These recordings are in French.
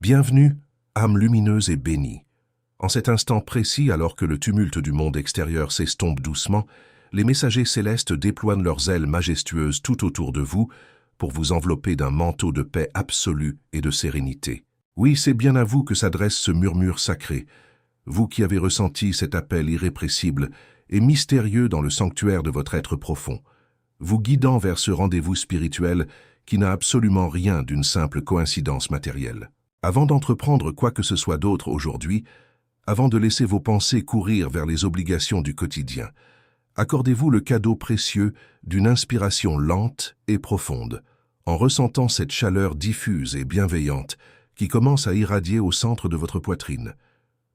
Bienvenue, âme lumineuse et bénie. En cet instant précis, alors que le tumulte du monde extérieur s'estompe doucement, les messagers célestes déploient leurs ailes majestueuses tout autour de vous pour vous envelopper d'un manteau de paix absolue et de sérénité. Oui, c'est bien à vous que s'adresse ce murmure sacré, vous qui avez ressenti cet appel irrépressible et mystérieux dans le sanctuaire de votre être profond, vous guidant vers ce rendez-vous spirituel qui n'a absolument rien d'une simple coïncidence matérielle. Avant d'entreprendre quoi que ce soit d'autre aujourd'hui, avant de laisser vos pensées courir vers les obligations du quotidien, accordez-vous le cadeau précieux d'une inspiration lente et profonde, en ressentant cette chaleur diffuse et bienveillante qui commence à irradier au centre de votre poitrine.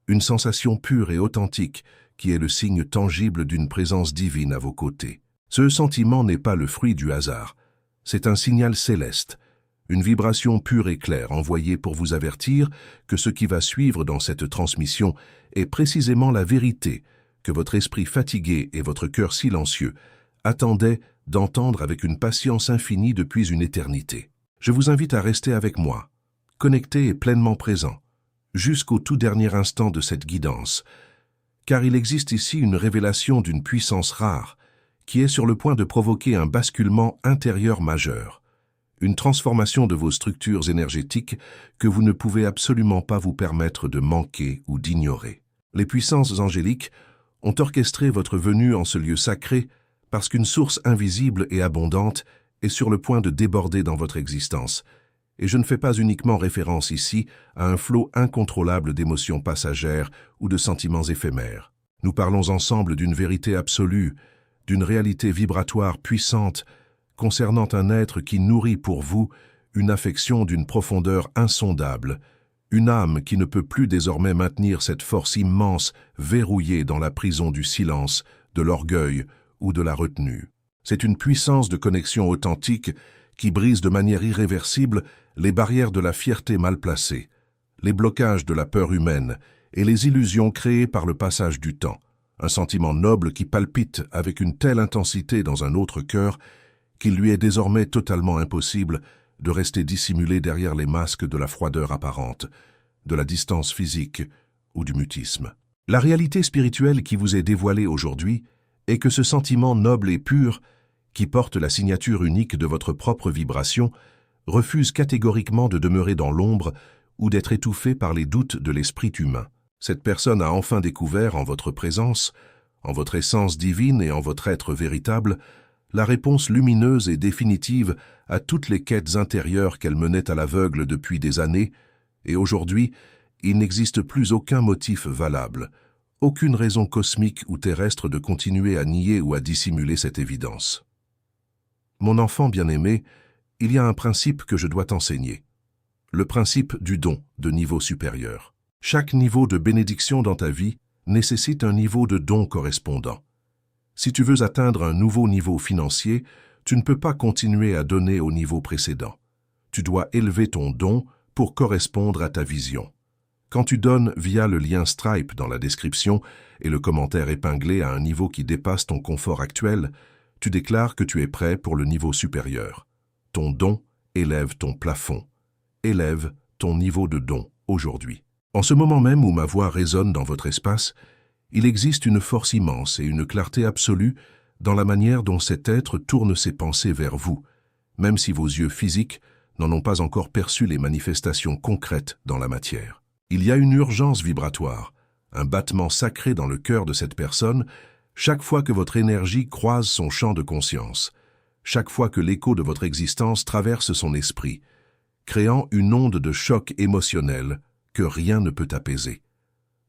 Une sensation pure et authentique qui est le signe tangible d'une présence divine à vos côtés. Ce sentiment n'est pas le fruit du hasard, c'est un signal céleste, une vibration pure et claire envoyée pour vous avertir que ce qui va suivre dans cette transmission est précisément la vérité que votre esprit fatigué et votre cœur silencieux attendaient d'entendre avec une patience infinie depuis une éternité. Je vous invite à rester avec moi, connecté et pleinement présent, jusqu'au tout dernier instant de cette guidance, car il existe ici une révélation d'une puissance rare qui est sur le point de provoquer un basculement intérieur majeur, une transformation de vos structures énergétiques que vous ne pouvez absolument pas vous permettre de manquer ou d'ignorer. Les puissances angéliques ont orchestré votre venue en ce lieu sacré parce qu'une source invisible et abondante est sur le point de déborder dans votre existence. Et je ne fais pas uniquement référence ici à un flot incontrôlable d'émotions passagères ou de sentiments éphémères. Nous parlons ensemble d'une vérité absolue, d'une réalité vibratoire puissante concernant un être qui nourrit pour vous une affection d'une profondeur insondable, une âme qui ne peut plus désormais maintenir cette force immense verrouillée dans la prison du silence, de l'orgueil ou de la retenue. C'est une puissance de connexion authentique qui brise de manière irréversible les barrières de la fierté mal placée, les blocages de la peur humaine et les illusions créées par le passage du temps. Un sentiment noble qui palpite avec une telle intensité dans un autre cœur qu'il lui est désormais totalement impossible de rester dissimulé derrière les masques de la froideur apparente, de la distance physique ou du mutisme. La réalité spirituelle qui vous est dévoilée aujourd'hui est que ce sentiment noble et pur, qui porte la signature unique de votre propre vibration, refuse catégoriquement de demeurer dans l'ombre ou d'être étouffé par les doutes de l'esprit humain. Cette personne a enfin découvert en votre présence, en votre essence divine et en votre être véritable, la réponse lumineuse et définitive à toutes les quêtes intérieures qu'elle menait à l'aveugle depuis des années, et aujourd'hui, il n'existe plus aucun motif valable, aucune raison cosmique ou terrestre de continuer à nier ou à dissimuler cette évidence. Mon enfant bien-aimé, il y a un principe que je dois t'enseigner, le principe du don de niveau supérieur. Chaque niveau de bénédiction dans ta vie nécessite un niveau de don correspondant. Si tu veux atteindre un nouveau niveau financier, tu ne peux pas continuer à donner au niveau précédent. Tu dois élever ton don pour correspondre à ta vision. Quand tu donnes via le lien Stripe dans la description et le commentaire épinglé à un niveau qui dépasse ton confort actuel, tu déclares que tu es prêt pour le niveau supérieur. Ton don élève ton plafond, élève ton niveau de don aujourd'hui. En ce moment même où ma voix résonne dans votre espace, il existe une force immense et une clarté absolue dans la manière dont cet être tourne ses pensées vers vous, même si vos yeux physiques n'en ont pas encore perçu les manifestations concrètes dans la matière. Il y a une urgence vibratoire, un battement sacré dans le cœur de cette personne, chaque fois que votre énergie croise son champ de conscience, chaque fois que l'écho de votre existence traverse son esprit, créant une onde de choc émotionnel que rien ne peut apaiser.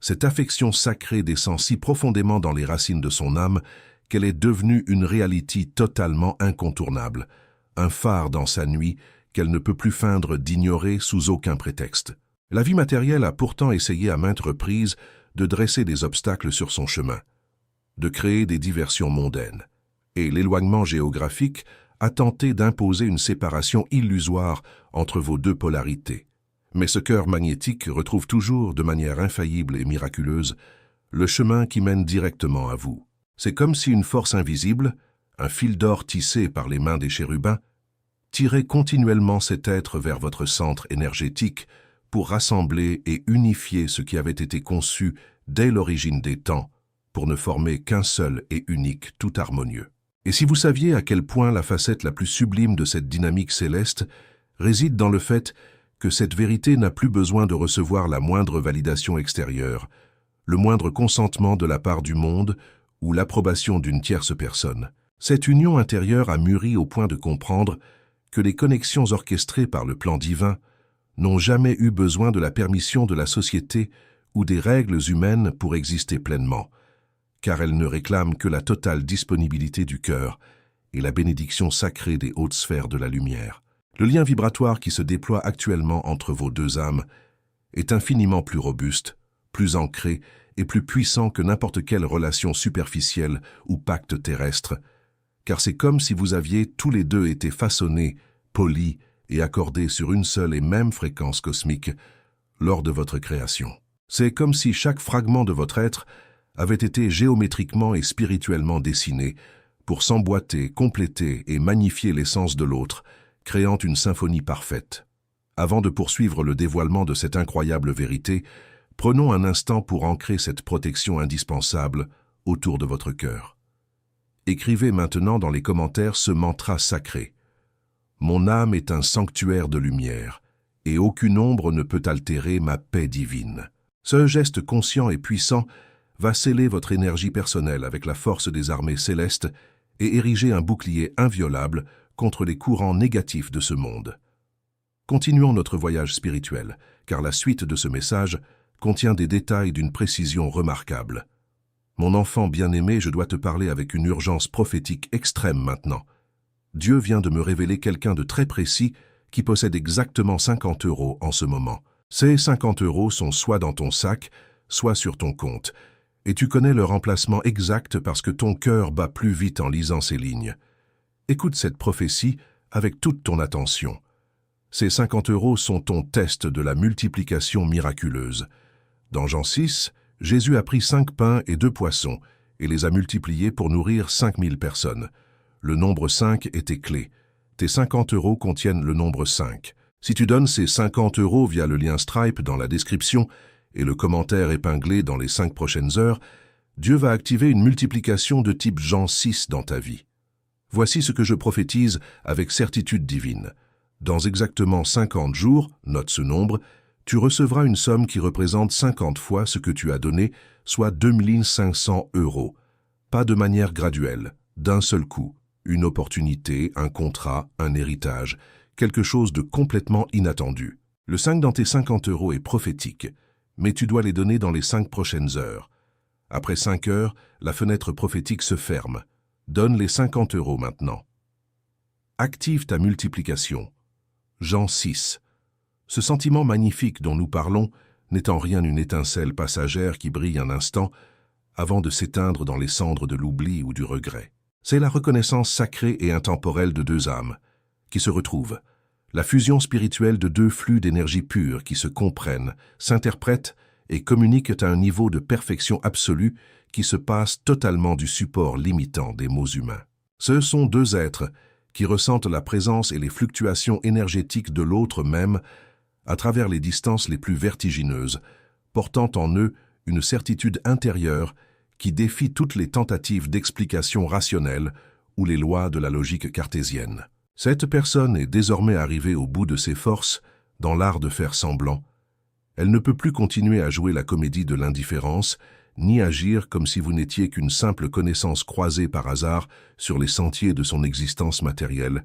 Cette affection sacrée descend si profondément dans les racines de son âme qu'elle est devenue une réalité totalement incontournable, un phare dans sa nuit qu'elle ne peut plus feindre d'ignorer sous aucun prétexte. La vie matérielle a pourtant essayé à maintes reprises de dresser des obstacles sur son chemin, de créer des diversions mondaines, et l'éloignement géographique a tenté d'imposer une séparation illusoire entre vos deux polarités. Mais ce cœur magnétique retrouve toujours, de manière infaillible et miraculeuse, le chemin qui mène directement à vous. C'est comme si une force invisible, un fil d'or tissé par les mains des chérubins, tirait continuellement cet être vers votre centre énergétique pour rassembler et unifier ce qui avait été conçu dès l'origine des temps, pour ne former qu'un seul et unique tout harmonieux. Et si vous saviez à quel point la facette la plus sublime de cette dynamique céleste réside dans le fait que cette vérité n'a plus besoin de recevoir la moindre validation extérieure, le moindre consentement de la part du monde ou l'approbation d'une tierce personne. Cette union intérieure a mûri au point de comprendre que les connexions orchestrées par le plan divin n'ont jamais eu besoin de la permission de la société ou des règles humaines pour exister pleinement, car elles ne réclament que la totale disponibilité du cœur et la bénédiction sacrée des hautes sphères de la lumière. Le lien vibratoire qui se déploie actuellement entre vos deux âmes est infiniment plus robuste, plus ancré et plus puissant que n'importe quelle relation superficielle ou pacte terrestre, car c'est comme si vous aviez tous les deux été façonnés, polis et accordés sur une seule et même fréquence cosmique lors de votre création. C'est comme si chaque fragment de votre être avait été géométriquement et spirituellement dessiné pour s'emboîter, compléter et magnifier l'essence de l'autre, créant une symphonie parfaite. Avant de poursuivre le dévoilement de cette incroyable vérité, prenons un instant pour ancrer cette protection indispensable autour de votre cœur. Écrivez maintenant dans les commentaires ce mantra sacré. Mon âme est un sanctuaire de lumière, et aucune ombre ne peut altérer ma paix divine. Ce geste conscient et puissant va sceller votre énergie personnelle avec la force des armées célestes et ériger un bouclier inviolable contre les courants négatifs de ce monde. Continuons notre voyage spirituel, car la suite de ce message contient des détails d'une précision remarquable. Mon enfant bien-aimé, je dois te parler avec une urgence prophétique extrême maintenant. Dieu vient de me révéler quelqu'un de très précis qui possède exactement 50 € en ce moment. Ces 50 € sont soit dans ton sac, soit sur ton compte, et tu connais leur emplacement exact parce que ton cœur bat plus vite en lisant ces lignes. Écoute cette prophétie avec toute ton attention. Ces 50 € sont ton test de la multiplication miraculeuse. Dans Jean 6, Jésus a pris 5 pains et 2 poissons et les a multipliés pour nourrir 5000 personnes. Le nombre 5 était clé. Tes 50 € contiennent le nombre 5. Si tu donnes ces 50 € via le lien Stripe dans la description et le commentaire épinglé dans les 5 prochaines heures, Dieu va activer une multiplication de type Jean 6 dans ta vie. Voici ce que je prophétise avec certitude divine. Dans exactement 50 jours, note ce nombre, tu recevras une somme qui représente 50 fois ce que tu as donné, soit 2500 €. Pas de manière graduelle, d'un seul coup. Une opportunité, un contrat, un héritage, quelque chose de complètement inattendu. Le 5 dans tes 50 € est prophétique, mais tu dois les donner dans les 5 prochaines heures. Après 5 heures, la fenêtre prophétique se ferme. Donne les 50 € maintenant. Active ta multiplication. Jean 6. Ce sentiment magnifique dont nous parlons n'est en rien une étincelle passagère qui brille un instant avant de s'éteindre dans les cendres de l'oubli ou du regret. C'est la reconnaissance sacrée et intemporelle de deux âmes qui se retrouvent, la fusion spirituelle de deux flux d'énergie pure qui se comprennent, s'interprètent et communiquent à un niveau de perfection absolue qui se passe totalement du support limitant des mots humains. Ce sont deux êtres qui ressentent la présence et les fluctuations énergétiques de l'autre même à travers les distances les plus vertigineuses, portant en eux une certitude intérieure qui défie toutes les tentatives d'explication rationnelle ou les lois de la logique cartésienne. Cette personne est désormais arrivée au bout de ses forces dans l'art de faire semblant. Elle ne peut plus continuer à jouer la comédie de l'indifférence, ni agir comme si vous n'étiez qu'une simple connaissance croisée par hasard sur les sentiers de son existence matérielle,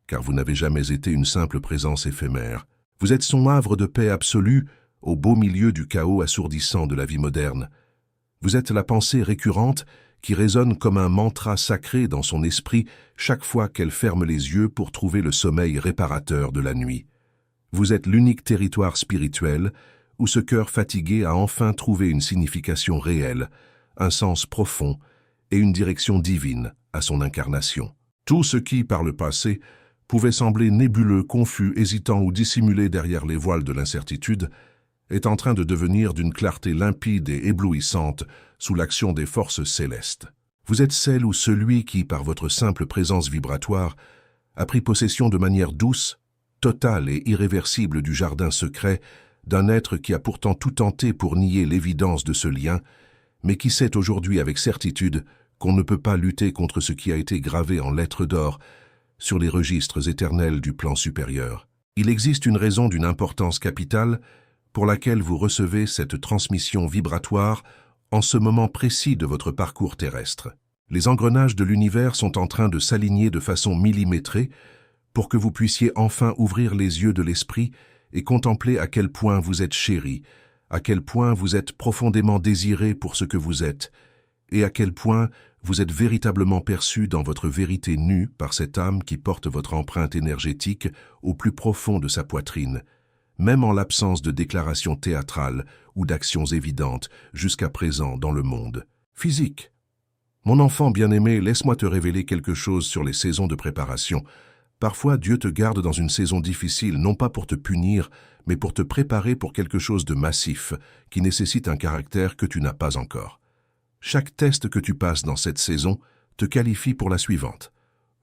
car vous n'avez jamais été une simple présence éphémère. Vous êtes son havre de paix absolue au beau milieu du chaos assourdissant de la vie moderne. Vous êtes la pensée récurrente qui résonne comme un mantra sacré dans son esprit chaque fois qu'elle ferme les yeux pour trouver le sommeil réparateur de la nuit. Vous êtes l'unique territoire spirituel où ce cœur fatigué a enfin trouvé une signification réelle, un sens profond et une direction divine à son incarnation. Tout ce qui, par le passé, pouvait sembler nébuleux, confus, hésitant ou dissimulé derrière les voiles de l'incertitude, est en train de devenir d'une clarté limpide et éblouissante sous l'action des forces célestes. Vous êtes celle ou celui qui, par votre simple présence vibratoire, a pris possession de manière douce, totale et irréversible du jardin secret d'un être qui a pourtant tout tenté pour nier l'évidence de ce lien, mais qui sait aujourd'hui avec certitude qu'on ne peut pas lutter contre ce qui a été gravé en lettres d'or sur les registres éternels du plan supérieur. Il existe une raison d'une importance capitale pour laquelle vous recevez cette transmission vibratoire en ce moment précis de votre parcours terrestre. Les engrenages de l'univers sont en train de s'aligner de façon millimétrée pour que vous puissiez enfin ouvrir les yeux de l'esprit et contempler à quel point vous êtes chéri, à quel point vous êtes profondément désiré pour ce que vous êtes, et à quel point vous êtes véritablement perçu dans votre vérité nue par cette âme qui porte votre empreinte énergétique au plus profond de sa poitrine, même en l'absence de déclarations théâtrales ou d'actions évidentes jusqu'à présent dans le monde physique. Mon enfant bien-aimé, laisse-moi te révéler quelque chose sur les saisons de préparation. Parfois, Dieu te garde dans une saison difficile, non pas pour te punir, mais pour te préparer pour quelque chose de massif, qui nécessite un caractère que tu n'as pas encore. Chaque test que tu passes dans cette saison te qualifie pour la suivante.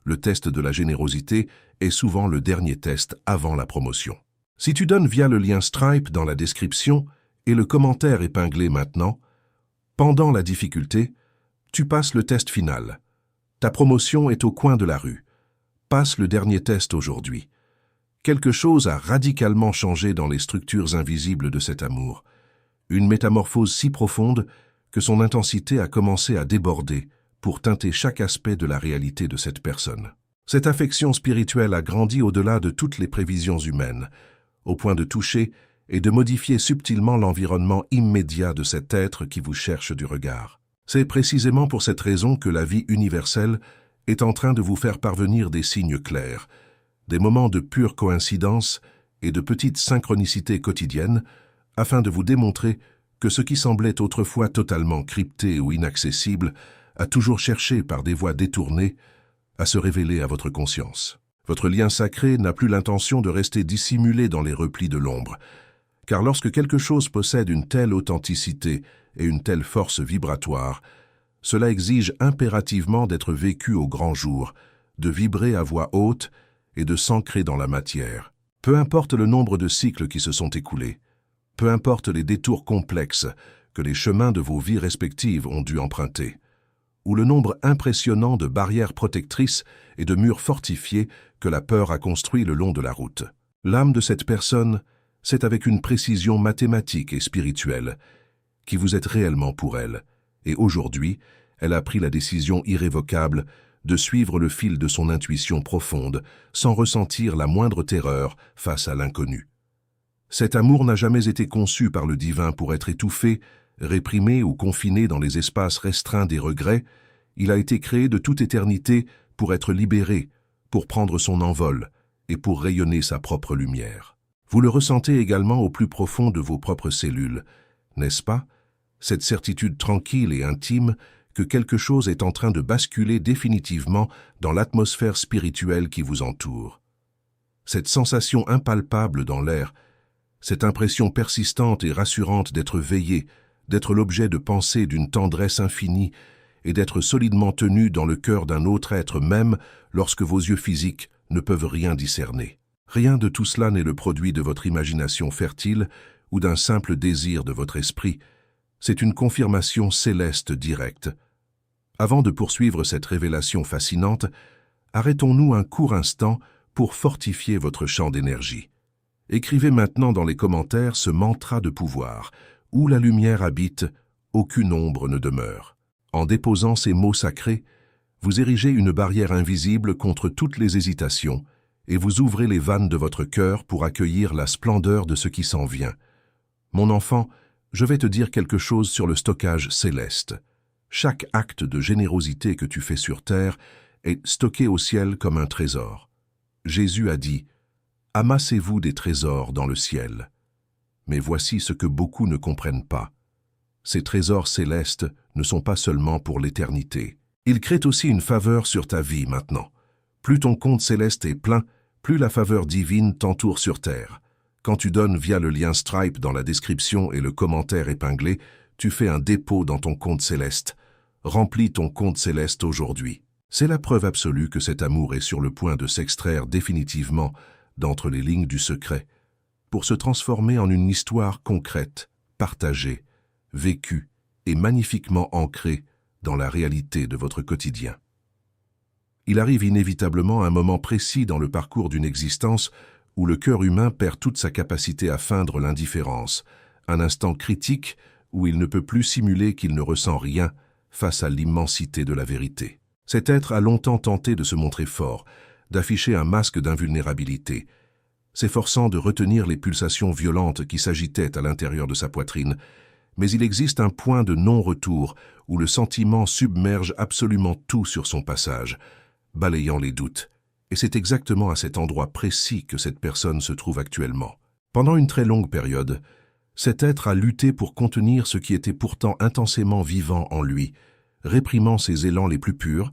Le test de la générosité est souvent le dernier test avant la promotion. Si tu donnes via le lien Stripe dans la description et le commentaire épinglé maintenant, pendant la difficulté, tu passes le test final. Ta promotion est au coin de la rue. Passe le dernier test aujourd'hui. Quelque chose a radicalement changé dans les structures invisibles de cet amour. Une métamorphose si profonde que son intensité a commencé à déborder pour teinter chaque aspect de la réalité de cette personne. Cette affection spirituelle a grandi au-delà de toutes les prévisions humaines, au point de toucher et de modifier subtilement l'environnement immédiat de cet être qui vous cherche du regard. C'est précisément pour cette raison que la vie universelle est en train de vous faire parvenir des signes clairs, des moments de pure coïncidence et de petites synchronicités quotidiennes, afin de vous démontrer que ce qui semblait autrefois totalement crypté ou inaccessible a toujours cherché par des voies détournées à se révéler à votre conscience. Votre lien sacré n'a plus l'intention de rester dissimulé dans les replis de l'ombre, car lorsque quelque chose possède une telle authenticité et une telle force vibratoire, cela exige impérativement d'être vécu au grand jour, de vibrer à voix haute et de s'ancrer dans la matière. Peu importe le nombre de cycles qui se sont écoulés, peu importe les détours complexes que les chemins de vos vies respectives ont dû emprunter, ou le nombre impressionnant de barrières protectrices et de murs fortifiés que la peur a construits le long de la route. L'âme de cette personne, c'est avec une précision mathématique et spirituelle qui vous êtes réellement pour elle, et aujourd'hui, elle a pris la décision irrévocable de suivre le fil de son intuition profonde sans ressentir la moindre terreur face à l'inconnu. Cet amour n'a jamais été conçu par le divin pour être étouffé, réprimé ou confiné dans les espaces restreints des regrets. Il a été créé de toute éternité pour être libéré, pour prendre son envol et pour rayonner sa propre lumière. Vous le ressentez également au plus profond de vos propres cellules, n'est-ce pas? Cette certitude tranquille et intime que quelque chose est en train de basculer définitivement dans l'atmosphère spirituelle qui vous entoure. Cette sensation impalpable dans l'air, cette impression persistante et rassurante d'être veillé, d'être l'objet de pensées d'une tendresse infinie et d'être solidement tenu dans le cœur d'un autre être même lorsque vos yeux physiques ne peuvent rien discerner. Rien de tout cela n'est le produit de votre imagination fertile ou d'un simple désir de votre esprit. C'est une confirmation céleste directe. Avant de poursuivre cette révélation fascinante, arrêtons-nous un court instant pour fortifier votre champ d'énergie. Écrivez maintenant dans les commentaires ce mantra de pouvoir. Où la lumière habite, aucune ombre ne demeure. En déposant ces mots sacrés, vous érigez une barrière invisible contre toutes les hésitations et vous ouvrez les vannes de votre cœur pour accueillir la splendeur de ce qui s'en vient. Mon enfant, je vais te dire quelque chose sur le stockage céleste. Chaque acte de générosité que tu fais sur terre est stocké au ciel comme un trésor. Jésus a dit « Amassez-vous des trésors dans le ciel ». Mais voici ce que beaucoup ne comprennent pas. Ces trésors célestes ne sont pas seulement pour l'éternité. Ils créent aussi une faveur sur ta vie maintenant. Plus ton compte céleste est plein, plus la faveur divine t'entoure sur terre. Quand tu donnes via le lien Stripe dans la description et le commentaire épinglé, tu fais un dépôt dans ton compte céleste. Remplis ton compte céleste aujourd'hui. C'est la preuve absolue que cet amour est sur le point de s'extraire définitivement d'entre les lignes du secret. pour se transformer en une histoire concrète, partagée, vécue et magnifiquement ancrée dans la réalité de votre quotidien. Il arrive inévitablement un moment précis dans le parcours d'une existence où le cœur humain perd toute sa capacité à feindre l'indifférence, un instant critique où il ne peut plus simuler qu'il ne ressent rien face à l'immensité de la vérité. Cet être a longtemps tenté de se montrer fort, d'afficher un masque d'invulnérabilité, s'efforçant de retenir les pulsations violentes qui s'agitaient à l'intérieur de sa poitrine, mais il existe un point de non-retour où le sentiment submerge absolument tout sur son passage, balayant les doutes. Et c'est exactement à cet endroit précis que cette personne se trouve actuellement. Pendant une très longue période, cet être a lutté pour contenir ce qui était pourtant intensément vivant en lui, réprimant ses élans les plus purs,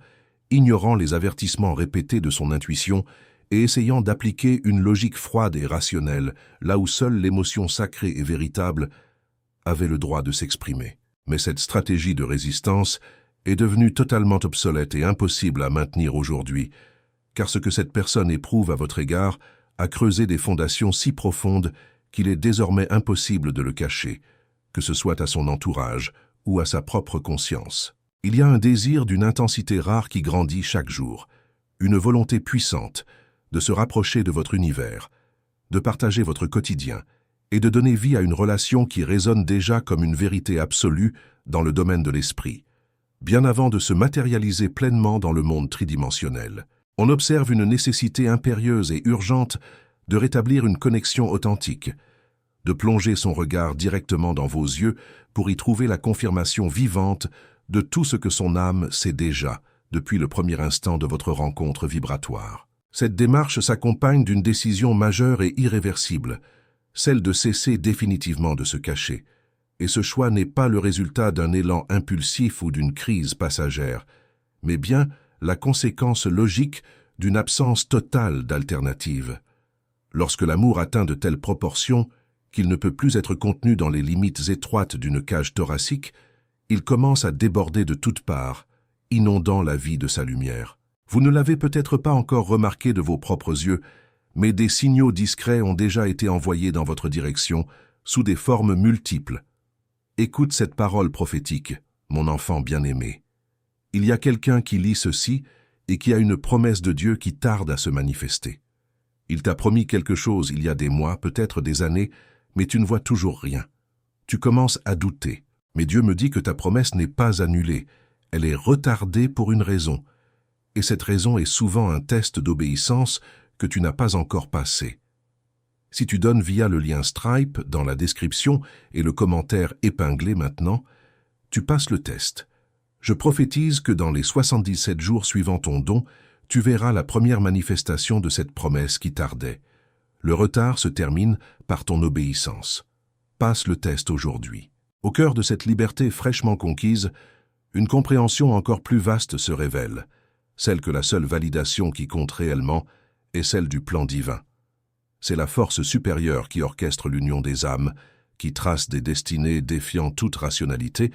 ignorant les avertissements répétés de son intuition et essayant d'appliquer une logique froide et rationnelle, là où seule l'émotion sacrée et véritable avait le droit de s'exprimer. Mais cette stratégie de résistance est devenue totalement obsolète et impossible à maintenir aujourd'hui, car ce que cette personne éprouve à votre égard a creusé des fondations si profondes qu'il est désormais impossible de le cacher, que ce soit à son entourage ou à sa propre conscience. Il y a un désir d'une intensité rare qui grandit chaque jour, une volonté puissante de se rapprocher de votre univers, de partager votre quotidien et de donner vie à une relation qui résonne déjà comme une vérité absolue dans le domaine de l'esprit, bien avant de se matérialiser pleinement dans le monde tridimensionnel. On observe une nécessité impérieuse et urgente de rétablir une connexion authentique, de plonger son regard directement dans vos yeux pour y trouver la confirmation vivante de tout ce que son âme sait déjà depuis le premier instant de votre rencontre vibratoire. Cette démarche s'accompagne d'une décision majeure et irréversible, celle de cesser définitivement de se cacher. Et ce choix n'est pas le résultat d'un élan impulsif ou d'une crise passagère, mais bien la conséquence logique d'une absence totale d'alternative. Lorsque l'amour atteint de telles proportions qu'il ne peut plus être contenu dans les limites étroites d'une cage thoracique, il commence à déborder de toutes parts, inondant la vie de sa lumière. Vous ne l'avez peut-être pas encore remarqué de vos propres yeux, mais des signaux discrets ont déjà été envoyés dans votre direction, sous des formes multiples. Écoute cette parole prophétique, mon enfant bien-aimé. Il y a quelqu'un qui lit ceci et qui a une promesse de Dieu qui tarde à se manifester. Il t'a promis quelque chose il y a des mois, peut-être des années, mais tu ne vois toujours rien. Tu commences à douter, mais Dieu me dit que ta promesse n'est pas annulée, elle est retardée pour une raison. Et cette raison est souvent un test d'obéissance que tu n'as pas encore passé. Si tu donnes via le lien Stripe dans la description et le commentaire épinglé maintenant, tu passes le test. Je prophétise que dans les 77 jours suivant ton don, tu verras la première manifestation de cette promesse qui tardait. Le retard se termine par ton obéissance. Passe le test aujourd'hui. Au cœur de cette liberté fraîchement conquise, une compréhension encore plus vaste se révèle, celle que la seule validation qui compte réellement est celle du plan divin. C'est la force supérieure qui orchestre l'union des âmes, qui trace des destinées défiant toute rationalité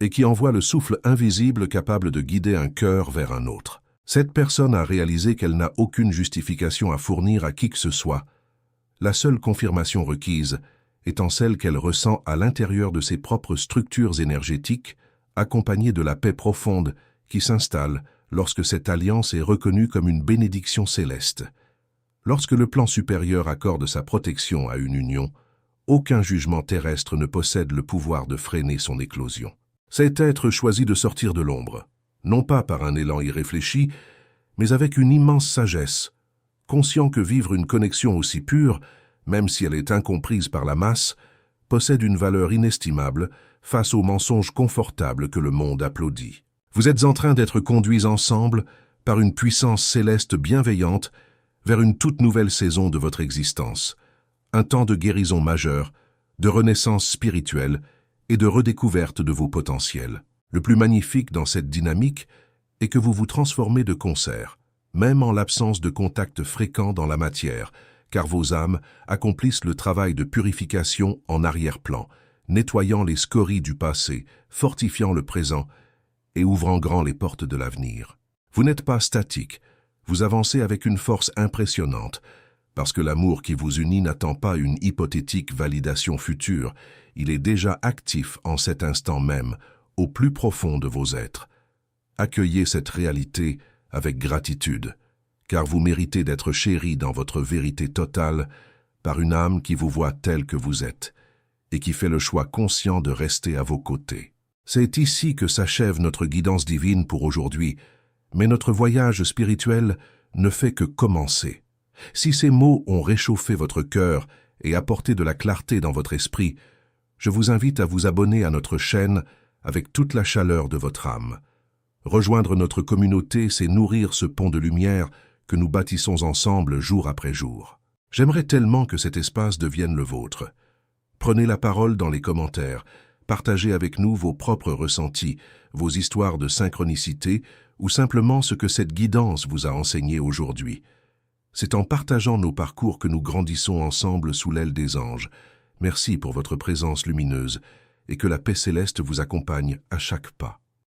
et qui envoie le souffle invisible capable de guider un cœur vers un autre. Cette personne a réalisé qu'elle n'a aucune justification à fournir à qui que ce soit, la seule confirmation requise étant celle qu'elle ressent à l'intérieur de ses propres structures énergétiques, accompagnée de la paix profonde qui s'installe lorsque cette alliance est reconnue comme une bénédiction céleste. Lorsque le plan supérieur accorde sa protection à une union, aucun jugement terrestre ne possède le pouvoir de freiner son éclosion. Cet être choisit de sortir de l'ombre, non pas par un élan irréfléchi, mais avec une immense sagesse, conscient que vivre une connexion aussi pure, même si elle est incomprise par la masse, possède une valeur inestimable face aux mensonges confortables que le monde applaudit. Vous êtes en train d'être conduits ensemble par une puissance céleste bienveillante vers une toute nouvelle saison de votre existence, un temps de guérison majeure, de renaissance spirituelle et de redécouverte de vos potentiels. Le plus magnifique dans cette dynamique est que vous vous transformez de concert, même en l'absence de contact fréquent dans la matière, car vos âmes accomplissent le travail de purification en arrière-plan, nettoyant les scories du passé, fortifiant le présent et ouvrant grand les portes de l'avenir. Vous n'êtes pas statique, vous avancez avec une force impressionnante, Parce que l'amour qui vous unit n'attend pas une hypothétique validation future, il est déjà actif en cet instant même, au plus profond de vos êtres. Accueillez cette réalité avec gratitude, car vous méritez d'être chéri dans votre vérité totale par une âme qui vous voit tel que vous êtes et qui fait le choix conscient de rester à vos côtés. C'est ici que s'achève notre guidance divine pour aujourd'hui, mais notre voyage spirituel ne fait que commencer. Si ces mots ont réchauffé votre cœur et apporté de la clarté dans votre esprit, je vous invite à vous abonner à notre chaîne avec toute la chaleur de votre âme. Rejoindre notre communauté, c'est nourrir ce pont de lumière que nous bâtissons ensemble jour après jour. J'aimerais tellement que cet espace devienne le vôtre. Prenez la parole dans les commentaires, partagez avec nous vos propres ressentis, vos histoires de synchronicité ou simplement ce que cette guidance vous a enseigné aujourd'hui. C'est en partageant nos parcours que nous grandissons ensemble sous l'aile des anges. Merci pour votre présence lumineuse et que la paix céleste vous accompagne à chaque pas.